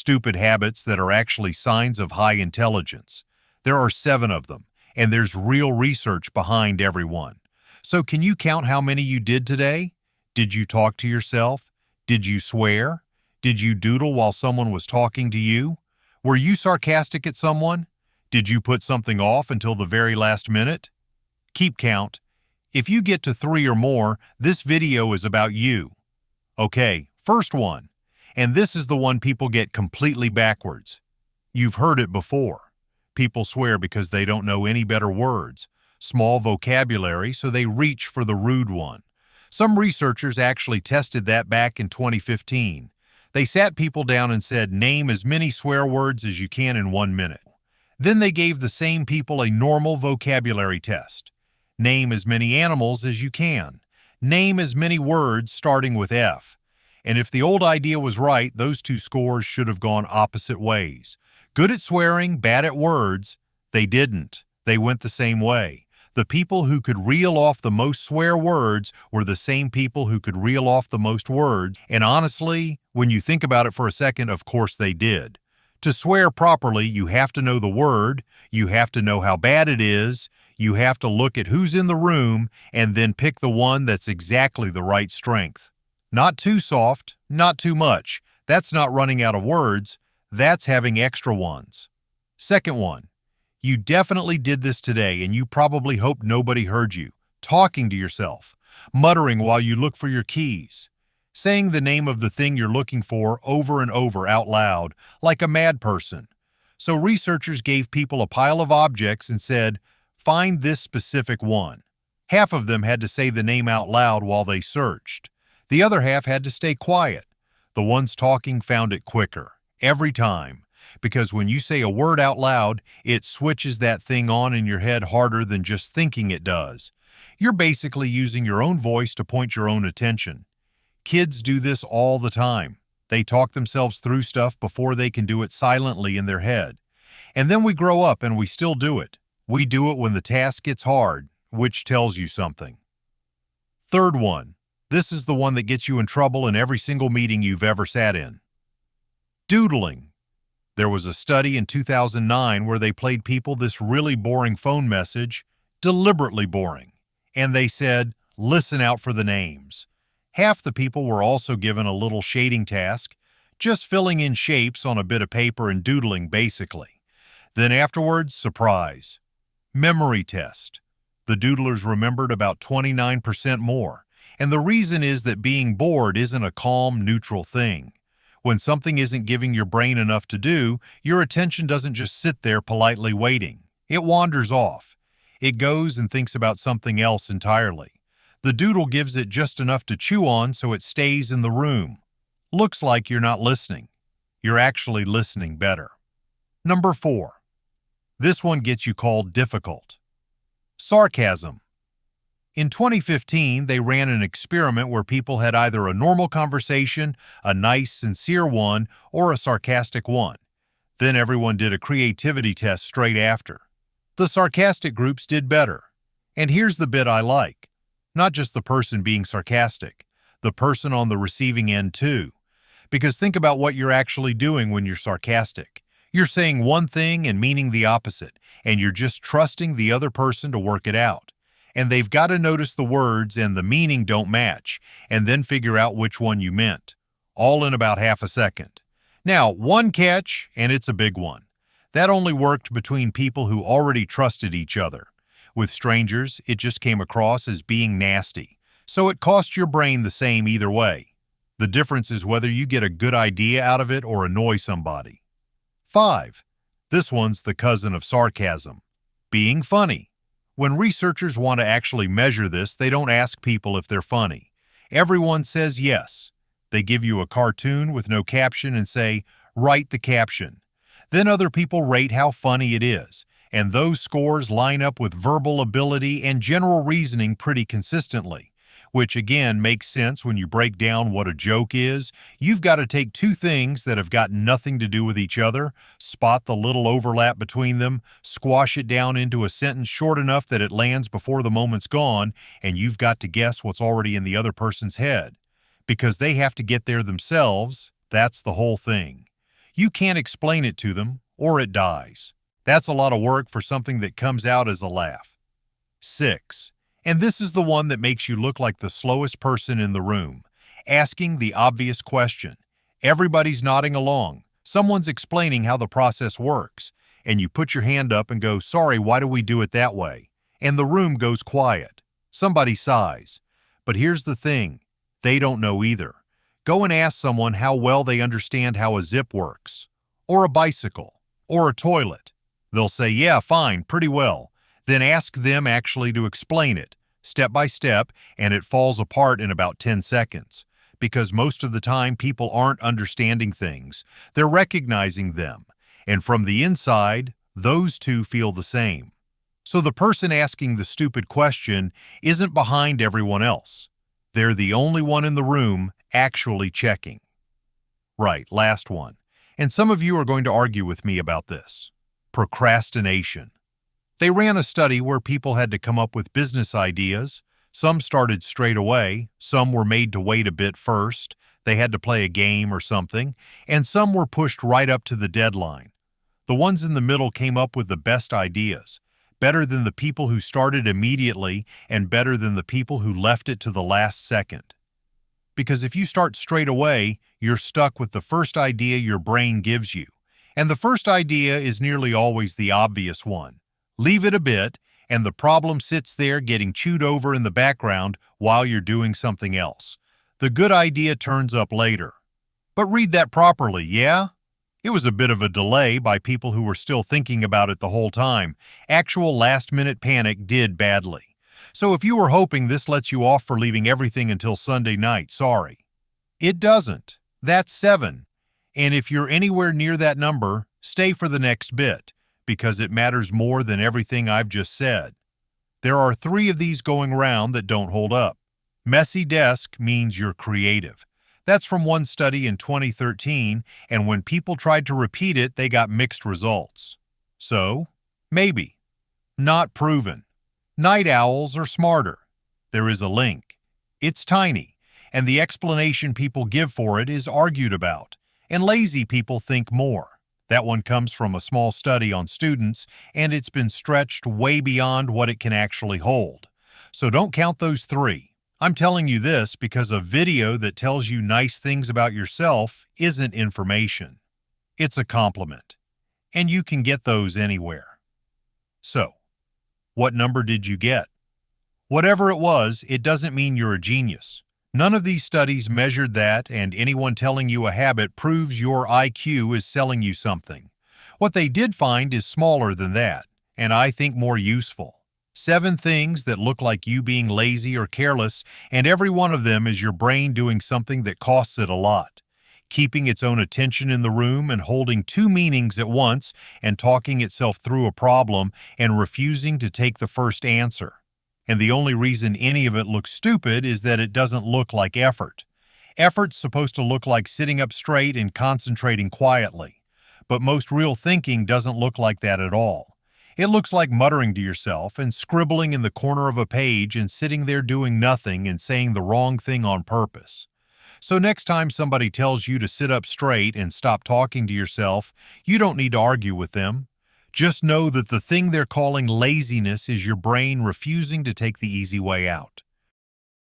stupid habits that are actually signs of high intelligence. There are 7 of them, and there's real research behind every one. So can you count how many you did today? Did you talk to yourself? Did you swear? Did you doodle while someone was talking to you? Were you sarcastic at someone? Did you put something off until the very last minute? Keep count. If you get to 3 or more, this video is about you. Okay, first one. And this is the one people get completely backwards. You've heard it before. People swear because they don't know any better words. Small vocabulary, so they reach for the rude one. Some researchers actually tested that back in 2015. They sat people down and said, name as many swear words as you can in 1 minute. Then they gave the same people a normal vocabulary test. Name as many animals as you can. Name as many words starting with F. And if the old idea was right, those 2 scores should have gone opposite ways. Good at swearing, bad at words. They didn't. They went the same way. The people who could reel off the most swear words were the same people who could reel off the most words, and honestly, when you think about it for a second, of course they did. To swear properly, you have to know the word, you have to know how bad it is, you have to look at who's in the room, and then pick the one that's exactly the right strength. Not too soft, not too much. That's not running out of words, that's having extra ones. Second one. You definitely did this today, and you probably hope nobody heard you. Talking to yourself, muttering while you look for your keys, saying the name of the thing you're looking for over and over out loud, like a mad person. So researchers gave people a pile of objects and said, find this specific one. Half of them had to say the name out loud while they searched. The other half had to stay quiet. The ones talking found it quicker, every time. Because when you say a word out loud, it switches that thing on in your head harder than just thinking it does. You're basically using your own voice to point your own attention. Kids do this all the time. They talk themselves through stuff before they can do it silently in their head. And then we grow up and we still do it. We do it when the task gets hard, which tells you something. Third one. This is the one that gets you in trouble in every single meeting you've ever sat in. Doodling. There was a study in 2009 where they played people this really boring phone message, deliberately boring, and they said, listen out for the names. Half the people were also given a little shading task, just filling in shapes on a bit of paper and doodling basically. Then afterwards, surprise. Memory test. The doodlers remembered about 29% more, and the reason is that being bored isn't a calm, neutral thing. When something isn't giving your brain enough to do, your attention doesn't just sit there politely waiting. It wanders off. It goes and thinks about something else entirely. The doodle gives it just enough to chew on so it stays in the room. Looks like you're not listening. You're actually listening better. Number 4. This one gets you called difficult. Sarcasm. In 2015, they ran an experiment where people had either a normal conversation, a nice, sincere one, or a sarcastic one. Then everyone did a creativity test straight after. The sarcastic groups did better. And here's the bit I like. Not just the person being sarcastic, the person on the receiving end too. Because think about what you're actually doing when you're sarcastic. You're saying one thing and meaning the opposite, and you're just trusting the other person to work it out. And they've got to notice the words and the meaning don't match, and then figure out which one you meant. All in about half a second. Now, one catch, and it's a big one. That only worked between people who already trusted each other. With strangers, it just came across as being nasty. So it cost your brain the same either way. The difference is whether you get a good idea out of it or annoy somebody. 5. This one's the cousin of sarcasm. Being funny. When researchers want to actually measure this, they don't ask people if they're funny. Everyone says yes. They give you a cartoon with no caption and say, write the caption. Then other people rate how funny it is, and those scores line up with verbal ability and general reasoning pretty consistently, which again makes sense when you break down what a joke is. You've got to take 2 things that have got nothing to do with each other, spot the little overlap between them, squash it down into a sentence short enough that it lands before the moment's gone, and you've got to guess what's already in the other person's head. Because they have to get there themselves, that's the whole thing. You can't explain it to them, or it dies. That's a lot of work for something that comes out as a laugh. 6. And this is the one that makes you look like the slowest person in the room, asking the obvious question. Everybody's nodding along. Someone's explaining how the process works, and you put your hand up and go, "Sorry, why do we do it that way?" And the room goes quiet. Somebody sighs. But here's the thing. They don't know either. Go and ask someone how well they understand how a zip works, or a bicycle, or a toilet. They'll say, "Yeah, fine, pretty well." Then ask them actually to explain it, step by step, and it falls apart in about 10 seconds. Because most of the time people aren't understanding things, they're recognizing them. And from the inside, those two feel the same. So the person asking the stupid question isn't behind everyone else. They're the only one in the room actually checking. Right, last one. And some of you are going to argue with me about this. Procrastination. They ran a study where people had to come up with business ideas. Some started straight away, some were made to wait a bit first, they had to play a game or something, and some were pushed right up to the deadline. The ones in the middle came up with the best ideas, better than the people who started immediately and better than the people who left it to the last second. Because if you start straight away, you're stuck with the first idea your brain gives you. And the first idea is nearly always the obvious one. Leave it a bit, and the problem sits there getting chewed over in the background while you're doing something else. The good idea turns up later. But read that properly, yeah? It was a bit of a delay by people who were still thinking about it the whole time. Actual last-minute panic did badly. So if you were hoping this lets you off for leaving everything until Sunday night, sorry. It doesn't. That's 7. And if you're anywhere near that number, stay for the next bit, because it matters more than everything I've just said. There are 3 of these going round that don't hold up. Messy desk means you're creative. That's from one study in 2013, and when people tried to repeat it, they got mixed results. So, maybe. Not proven. Night owls are smarter. There is a link. It's tiny, and the explanation people give for it is argued about, and lazy people think more. That one comes from a small study on students, and it's been stretched way beyond what it can actually hold. So don't count those 3. I'm telling you this because a video that tells you nice things about yourself isn't information. It's a compliment, and you can get those anywhere. So, what number did you get? Whatever it was, it doesn't mean you're a genius. None of these studies measured that, and anyone telling you a habit proves your IQ is selling you something. What they did find is smaller than that, and I think more useful. 7 things that look like you being lazy or careless, and every one of them is your brain doing something that costs it a lot. Keeping its own attention in the room and holding 2 meanings at once and talking itself through a problem and refusing to take the first answer. And the only reason any of it looks stupid is that it doesn't look like effort. Effort's supposed to look like sitting up straight and concentrating quietly. But most real thinking doesn't look like that at all. It looks like muttering to yourself and scribbling in the corner of a page and sitting there doing nothing and saying the wrong thing on purpose. So next time somebody tells you to sit up straight and stop talking to yourself, you don't need to argue with them. Just know that the thing they're calling laziness is your brain refusing to take the easy way out.